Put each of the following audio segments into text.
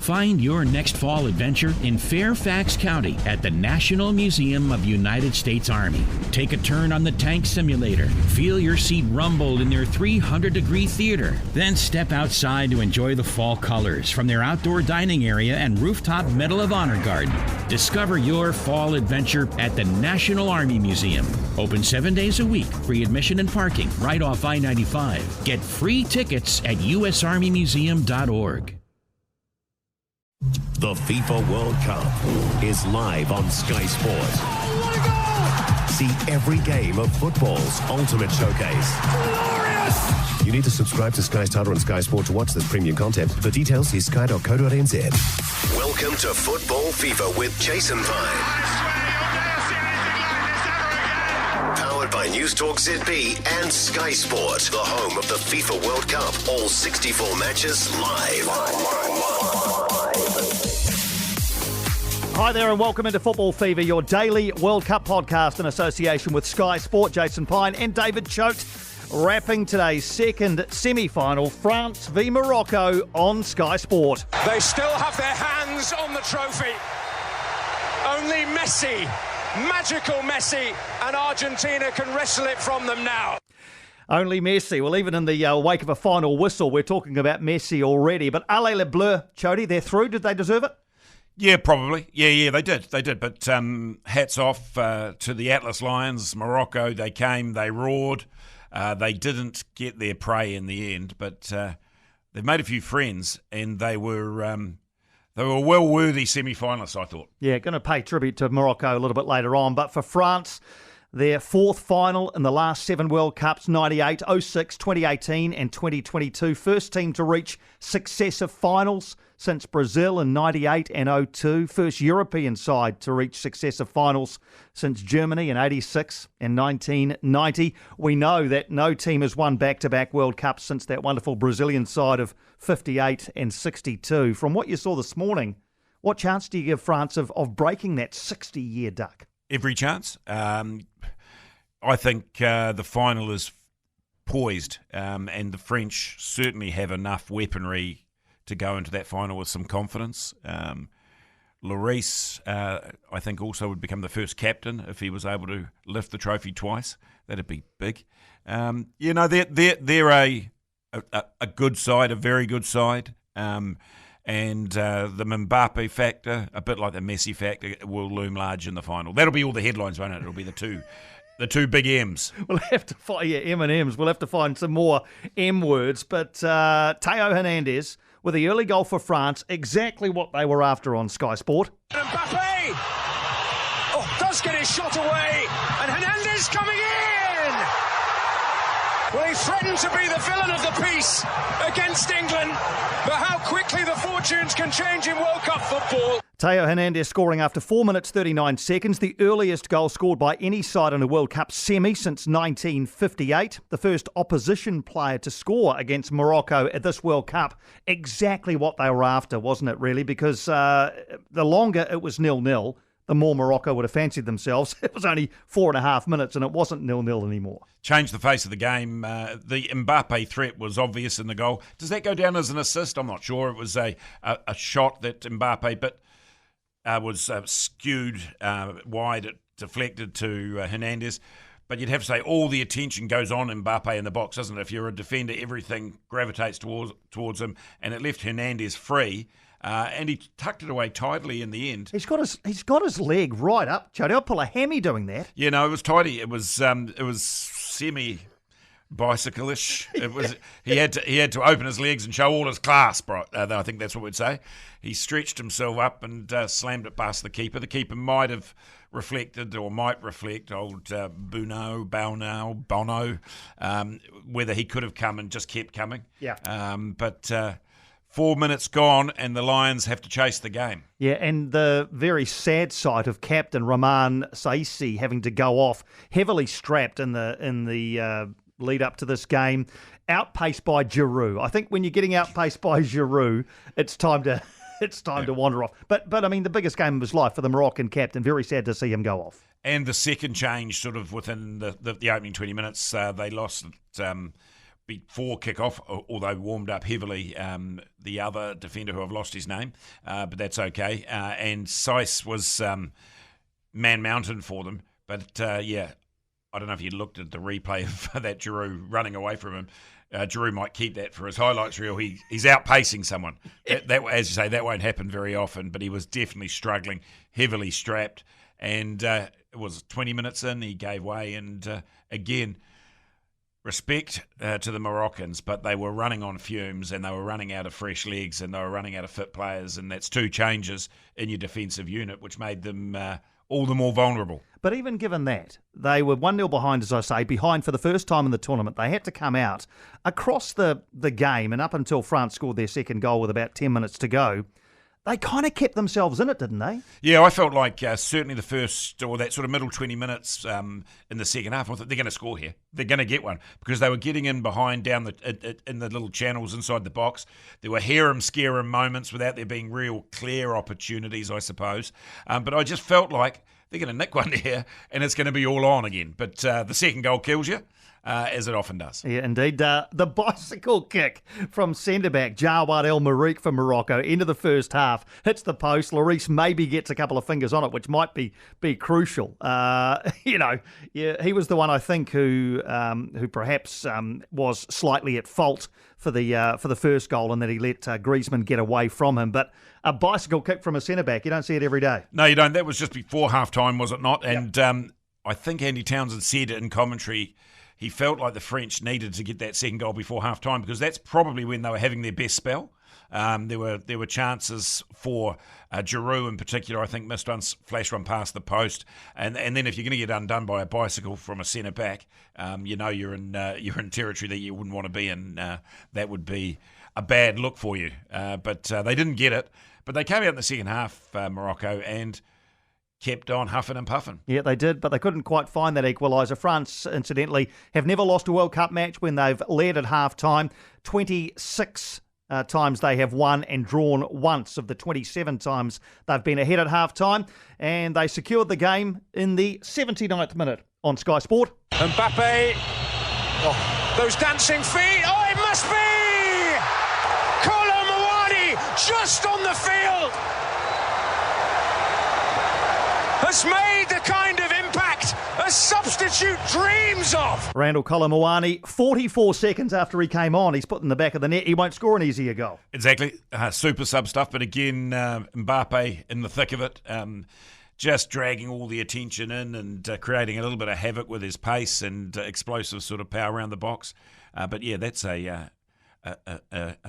Find your next fall adventure in Fairfax County at the National Museum of United States Army. Take a turn on the tank simulator. Feel your seat rumble in their 300-degree theater. Then step outside to enjoy the fall colors from their outdoor dining area and rooftop Medal of Honor garden. Discover your fall adventure at the National Army Museum. Open 7 days a week. Free admission and parking right off I-95. Get free tickets at usarmymuseum.org. The FIFA World Cup is live on Sky Sports. Oh, what a goal! See every game of football's ultimate showcase. Glorious! You need to subscribe to Sky Starter and Sky Sport to watch this premium content. For details, see sky.co.nz. Welcome to Football FIFA with Jason Pine. Powered by News Talk ZB and Sky Sport, the home of the FIFA World Cup. All 64 matches live. Hi there and welcome into Football Fever, your daily World Cup podcast in association with Sky Sport. Jason Pine and David Choate wrapping today's second semi-final, France v Morocco on Sky Sport. They still have their hands on the trophy. Only Messi, magical Messi, and Argentina can wrestle it from them now. Only Messi. Well, even in the wake of a final whistle, we're talking about Messi already. But Allez les Bleus, Choate, they're through. Did they deserve it? Yeah, probably. Yeah, they did. But hats off to the Atlas Lions, Morocco. They came, they roared. They didn't get their prey in the end, but they've made a few friends, and they were well-worthy semi-finalists, I thought. Yeah, going to pay tribute to Morocco a little bit later on. But for France, their fourth final in the last 7 World Cups, 98, 06, 2018 and 2022. First team to reach successive finals since Brazil in 98 and 02. First European side to reach successive finals since Germany in 86 and 1990. We know that no team has won back-to-back World Cups since that wonderful Brazilian side of 58 and 62. From what you saw this morning, what chance do you give France of breaking that 60-year duck? Every chance. I think the final is poised, and the French certainly have enough weaponry to go into that final with some confidence. Lloris, I think, also would become the first captain if he was able to lift the trophy twice. That'd be big. They're a good side, a very good side. And the Mbappe factor, a bit like the Messi factor, will loom large in the final. That'll be all the headlines, won't it? It'll be the two big M's. We'll have to find M and M's. We'll have to find some more M words. But Theo Hernandez with the early goal for France, exactly what they were after on Sky Sport. Mbappe! Does get his shot away, and Hernandez coming in! Well, he threatened to be the villain of the piece against England, but how quickly the fortunes can change in World Cup football. Theo Hernandez scoring after 4 minutes 39 seconds, the earliest goal scored by any side in a World Cup semi since 1958. The first opposition player to score against Morocco at this World Cup. Exactly what they were after, wasn't it, really? Because the longer it was 0-0, the more Morocco would have fancied themselves. It was only 4.5 minutes and it wasn't 0-0 anymore. Changed the face of the game. The Mbappe threat was obvious in the goal. Does that go down as an assist? I'm not sure. It was a shot that Mbappe was skewed wide, deflected to Hernandez. But you'd have to say all the attention goes on Mbappe in the box, doesn't it? If you're a defender, everything gravitates towards him, and it left Hernandez free. And he tucked it away tidily in the end. He's got his leg right up, Jody. I'll pull a hammy doing that. Yeah, no, it was tidy. It was semi bicycle-ish. It was he had to open his legs and show all his class, bro. I think that's what we'd say. He stretched himself up and slammed it past the keeper. The keeper might reflect old Bono, whether he could have come and just kept coming. Yeah. But 4 minutes gone and the Lions have to chase the game. Yeah, and the very sad sight of Captain Roman Saisi having to go off, heavily strapped in the lead up to this game, outpaced by Giroud. I think when you're getting outpaced by Giroud, it's time to wander off. But I mean, the biggest game of his life for the Moroccan captain. Very sad to see him go off. And the second change, sort of within the opening 20 minutes, they lost before kick-off, although warmed up heavily, the other defender who I've lost his name, but that's okay. And Seiss was man-mountain for them. But, I don't know if you looked at the replay of that Giroud running away from him. Giroud might keep that for his highlights reel. He's outpacing someone. That, as you say, that won't happen very often, but he was definitely struggling, heavily strapped. And it was 20 minutes in, he gave way. And again, respect to the Moroccans, but they were running on fumes and they were running out of fresh legs and they were running out of fit players. And that's two changes in your defensive unit, which made them all the more vulnerable. But even given that, they were 1-0 behind, as I say, behind for the first time in the tournament. They had to come out across the game, and up until France scored their second goal with about 10 minutes to go, they kind of kept themselves in it, didn't they? Yeah, I felt like certainly the first, or that sort of middle 20 minutes in the second half, I thought they're going to score here. They're going to get one, because they were getting in behind down in the little channels inside the box. There were harem-scarum moments without there being real clear opportunities, I suppose. But I just felt like they're going to nick one here, and it's going to be all on again. But the second goal kills you, as it often does. Yeah, indeed. The bicycle kick from centre-back Jawad El Marique for Morocco into the first half hits the post. Lloris maybe gets a couple of fingers on it, which might be crucial. He was the one, I think, who perhaps was slightly at fault for the first goal, and that he let Griezmann get away from him. But a bicycle kick from a centre-back, you don't see it every day. No, you don't. That was just before half-time, was it not? And I think Andy Townsend said in commentary he felt like the French needed to get that second goal before half-time, because that's probably when they were having their best spell. There were chances for Giroud in particular. I think missed one, flash one past the post, and then if you're going to get undone by a bicycle from a centre back, you're in territory that you wouldn't want to be in. That would be a bad look for you. But they didn't get it. But they came out in the second half, Morocco, and kept on huffing and puffing. Yeah, they did, but they couldn't quite find that equaliser. France, incidentally, have never lost a World Cup match when they've led at half-time. 26 times they have won and drawn once of the 27 times they've been ahead at half-time. And they secured the game in the 79th minute on Sky Sport. Mbappe, those dancing feet, it must be! Kolo Muani just on the field! Has made the kind of impact a substitute dreams of. Randall Kolo Muani, 44 seconds after he came on, he's put in the back of the net. He won't score an easier goal. Exactly. Super sub stuff. But again, Mbappe in the thick of it, just dragging all the attention in and creating a little bit of havoc with his pace and explosive sort of power around the box. But yeah, that's a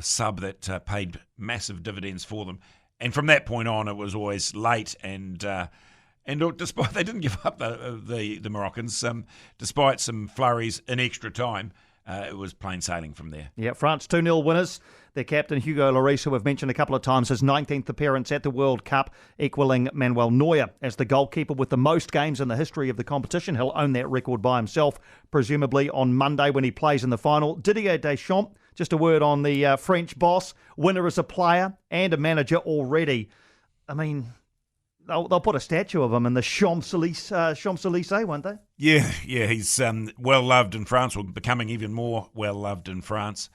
sub that paid massive dividends for them. And from that point on, it was always late and despite they didn't give up the Moroccans, despite some flurries in extra time, it was plain sailing from there. Yeah, France 2-0 winners. Their captain Hugo Lloris, who we've mentioned a couple of times, his 19th appearance at the World Cup, equalling Manuel Neuer as the goalkeeper with the most games in the history of the competition. He'll own that record by himself, presumably on Monday when he plays in the final. Didier Deschamps, just a word on the French boss, winner as a player and a manager already. I mean, They'll put a statue of him in the Champs-Élysées, won't they? Yeah, he's well-loved in France, or becoming even more well-loved in France.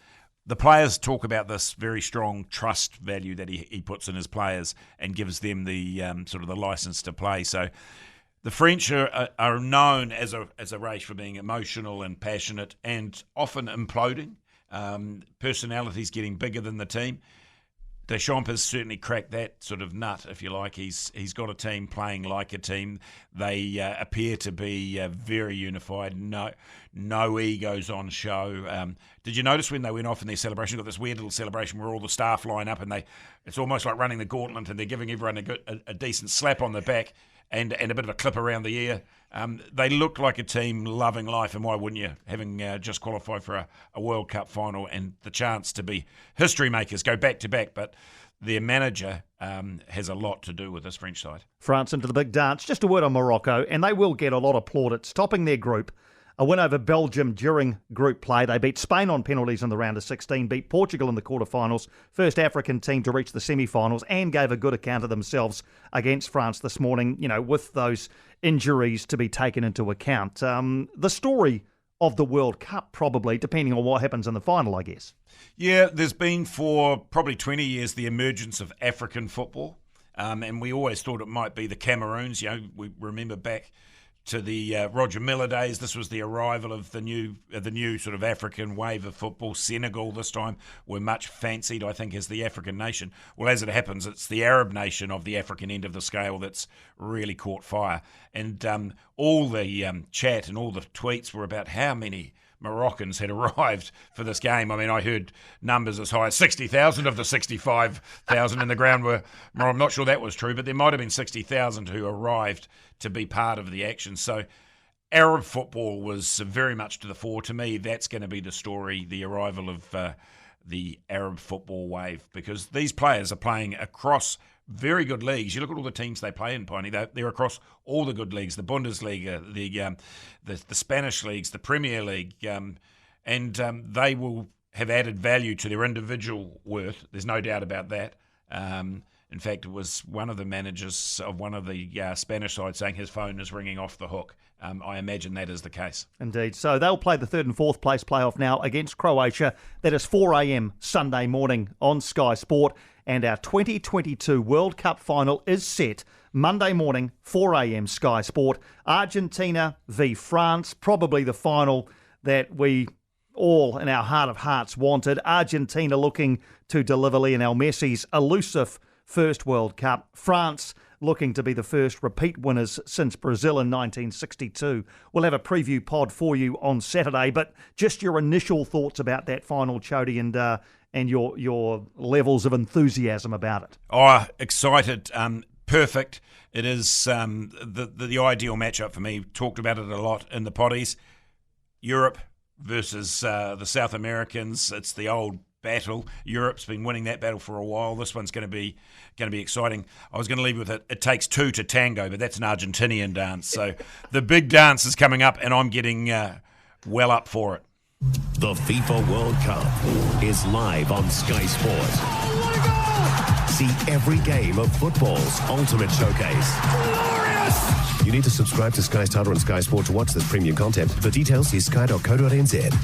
The players talk about this very strong trust value that he puts in his players and gives them the sort of the license to play. So the French are known as a race for being emotional and passionate and often imploding. Personalities getting bigger than the team. Deschamps has certainly cracked that sort of nut, if you like. He's got a team playing like a team. They appear to be very unified. No egos on show. Did you notice when they went off in their celebration? Got this weird little celebration where all the staff line up and it's almost like running the gauntlet, and they're giving everyone a decent slap on the back and a bit of a clip around the ear. They look like a team loving life, and why wouldn't you, having just qualified for a World Cup final and the chance to be history makers, go back-to-back. But their manager has a lot to do with this French side. France into the big dance. Just a word on Morocco, and they will get a lot of plaudits, topping their group. A win over Belgium during group play. They beat Spain on penalties in the round of 16, beat Portugal in the quarterfinals, first African team to reach the semi-finals, and gave a good account of themselves against France this morning, with those injuries to be taken into account. The story of the World Cup, probably, depending on what happens in the final, I guess. Yeah, there's been for probably 20 years the emergence of African football, and we always thought it might be the Cameroons. We remember back to the Roger Miller days. This was the arrival of the new sort of African wave of football. Senegal this time were much fancied, I think, as the African nation. Well, as it happens, it's the Arab nation of the African end of the scale that's really caught fire. And all the chat and all the tweets were about how many Moroccans had arrived for this game. I mean, I heard numbers as high as 60,000 of the 65,000 in the ground were. I'm not sure that was true, but there might have been 60,000 who arrived to be part of the action. So Arab football was very much to the fore. To me, that's going to be the story, the arrival of the Arab football wave, because these players are playing across very good leagues. You look at all the teams they play in, Piney. They're across all the good leagues: the Bundesliga, the Spanish leagues, the Premier League, and they will have added value to their individual worth. There's no doubt about that. In fact, it was one of the managers of one of the Spanish sides saying his phone is ringing off the hook. I imagine that is the case. Indeed. So they'll play the third and fourth place playoff now against Croatia. That is 4 a.m. Sunday morning on Sky Sport. And our 2022 World Cup final is set Monday morning, 4 a.m. Sky Sport. Argentina v France, probably the final that we all in our heart of hearts wanted. Argentina looking to deliver Lionel Messi's elusive first World Cup. France looking to be the first repeat winners since Brazil in 1962. We'll have a preview pod for you on Saturday, but just your initial thoughts about that final, Chody, and your levels of enthusiasm about it. Oh, excited. Perfect. It is the ideal matchup for me. Talked about it a lot in the potties. Europe versus the South Americans. It's the old battle. Europe's been winning that battle for a while. This one's going to be exciting. I was going to leave with it. It takes two to tango, but that's an Argentinian dance. So the big dance is coming up, and I'm getting well up for it. The FIFA World Cup is live on Sky Sports. Oh, what a goal! See every game of football's ultimate showcase. Glorious! You need to subscribe to Sky Starter and Sky Sport to watch this premium content. For details, see sky.co.nz.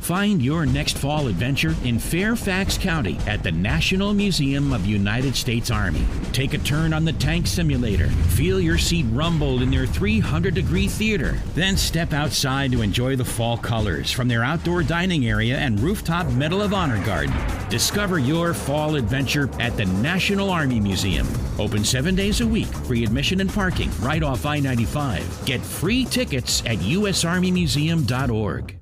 Find your next fall adventure in Fairfax County at the National Museum of United States Army. Take a turn on the tank simulator. Feel your seat rumble in their 300-degree theater. Then step outside to enjoy the fall colors from their outdoor dining area and rooftop Medal of Honor garden. Discover your fall adventure at the National Army Museum. Open 7 days a week. Free admission and parking right off I-95. Get free tickets at usarmymuseum.org.